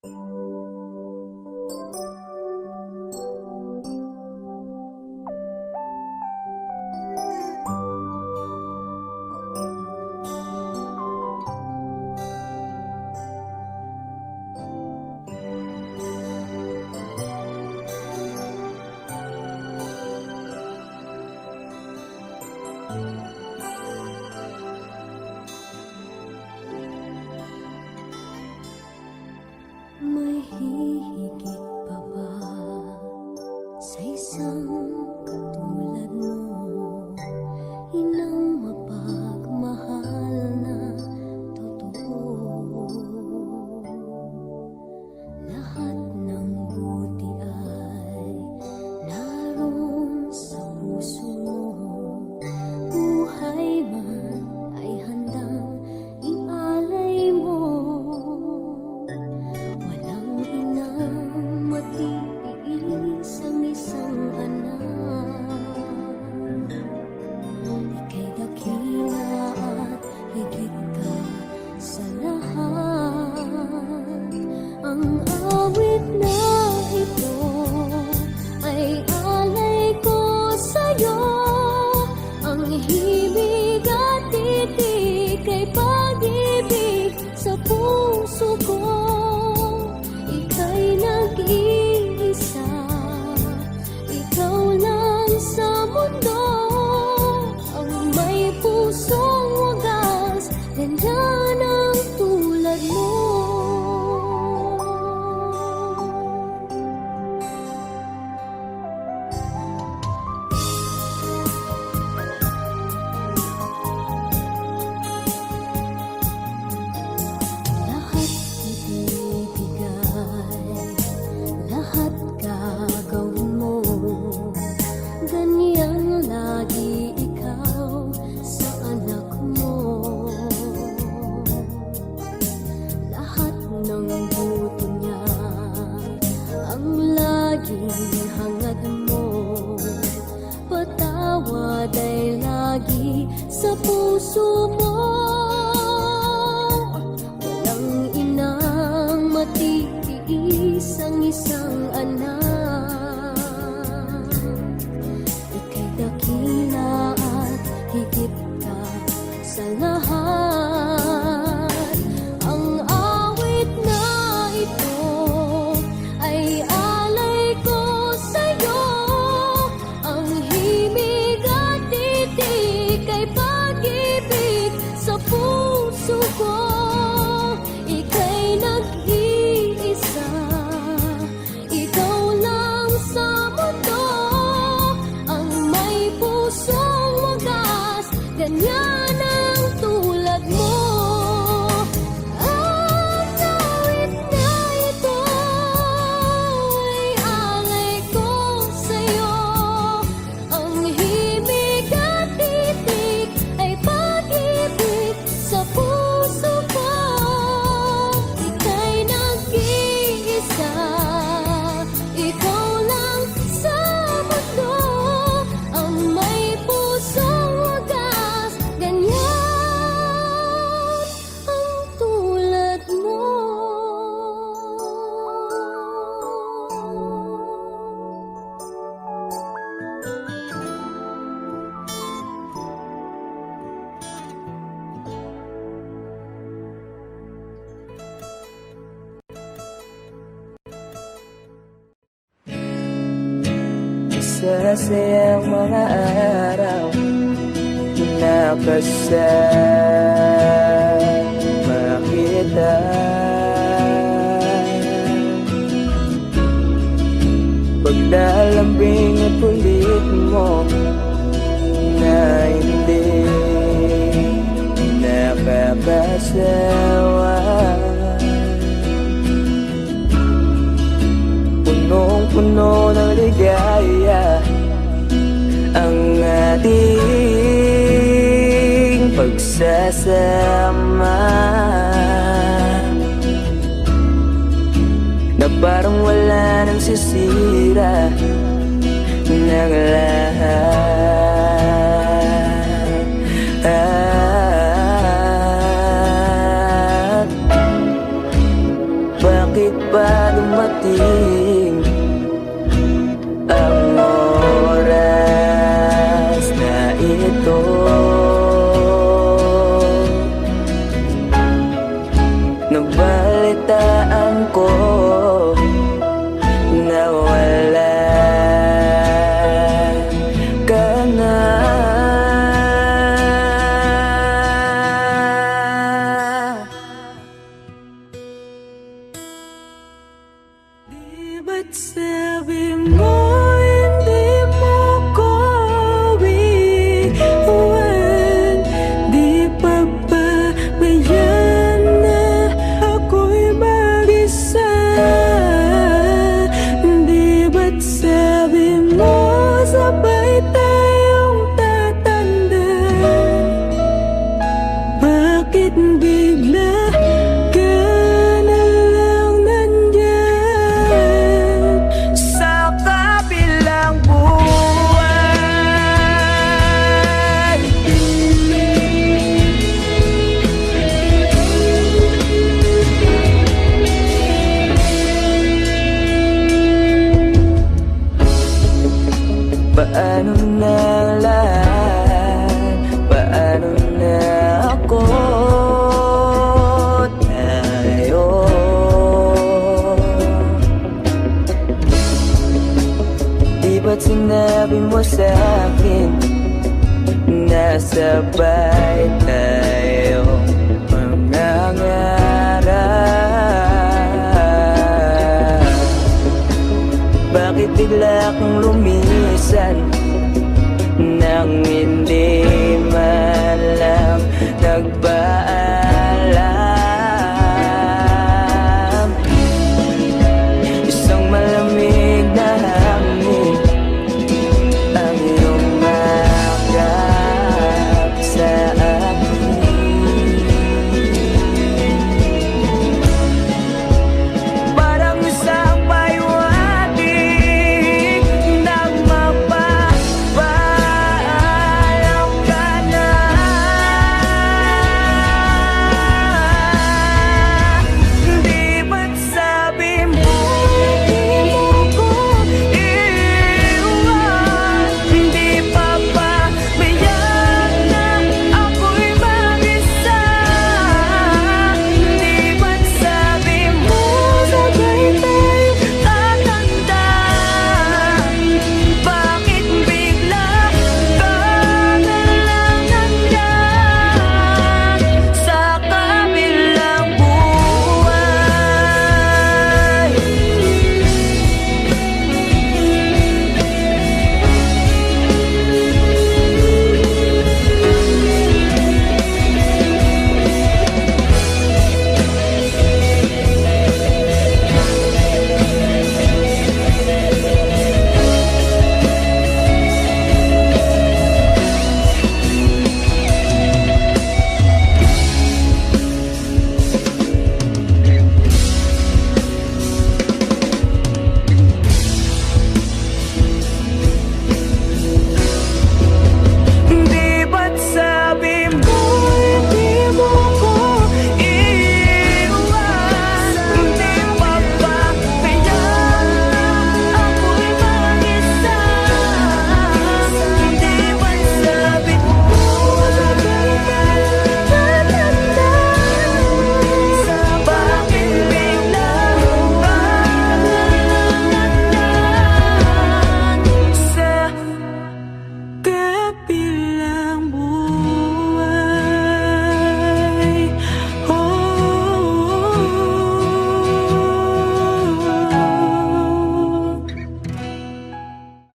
May hihigit pa ba sa isang katulad mo? Inang mapagmahal na totoo. Lahat ng buti ay naroon sa puso mo. Buhay man ay handang ialay mo. Walang inang matiis ang isang anak. Ika'y dakila at higit ka sa lahat. Ang awit na ito ay alay ko sa'yo. Ang himig at titik ay pag-ibig sa puso ko. Ika'y nag-iisa, ikaw lang sa mundo. Ang may pusong wagas, ganyan ang tulad mo. Lahat ibibigay, lahat gagawin mo. Ganyan lagi ikaw sa anak mo. Lahat ng buto niya ang laging hangad mo. Patawad ay lagi sa puso mo. Walang inang matitiis ang isang anak. Ika'y dakila at higit ka sa lahat. Ang awit na ito ay alay ko sa'yo. Ang himig at titik ay pag-ibig sa puso ko. Ika'y nag-iisa, ikaw lang sa mundo. Ang may pusong wagas, ganyan ang tulad mo. Ang awit na ito ay alay ko sa'yo. Ang himig at titik ay pag-ibig sa puso ko. Ika'y nag-iisa, ikaw lang sa mundo. Ang may pusong wagas, ganyan ang tulad mo. Masasayang mga araw nakasama kita. Paglalambing at ulit mo na hindi nakakasawa. Punong-puno ng ligaya ang ating pagsasama, na parang wala nang sisira ng lahat. bakit ba dumating ang oras na ito? Nabalitaan ko na wala ka na. Di ba't sabi mo hindi mo ko iwan? Di pa ba bayan na ako'y mag-isa? Di ba't sabi mo sabay tayong tatanda? Bakit bigla ka na lang nandyan sa kabilang buwan? Paano na lahat? Paano na ako? Tayo di ba't sinabi mo sa'kin na sabay tayo mangangarap? Bakit bigla kang lumisan nang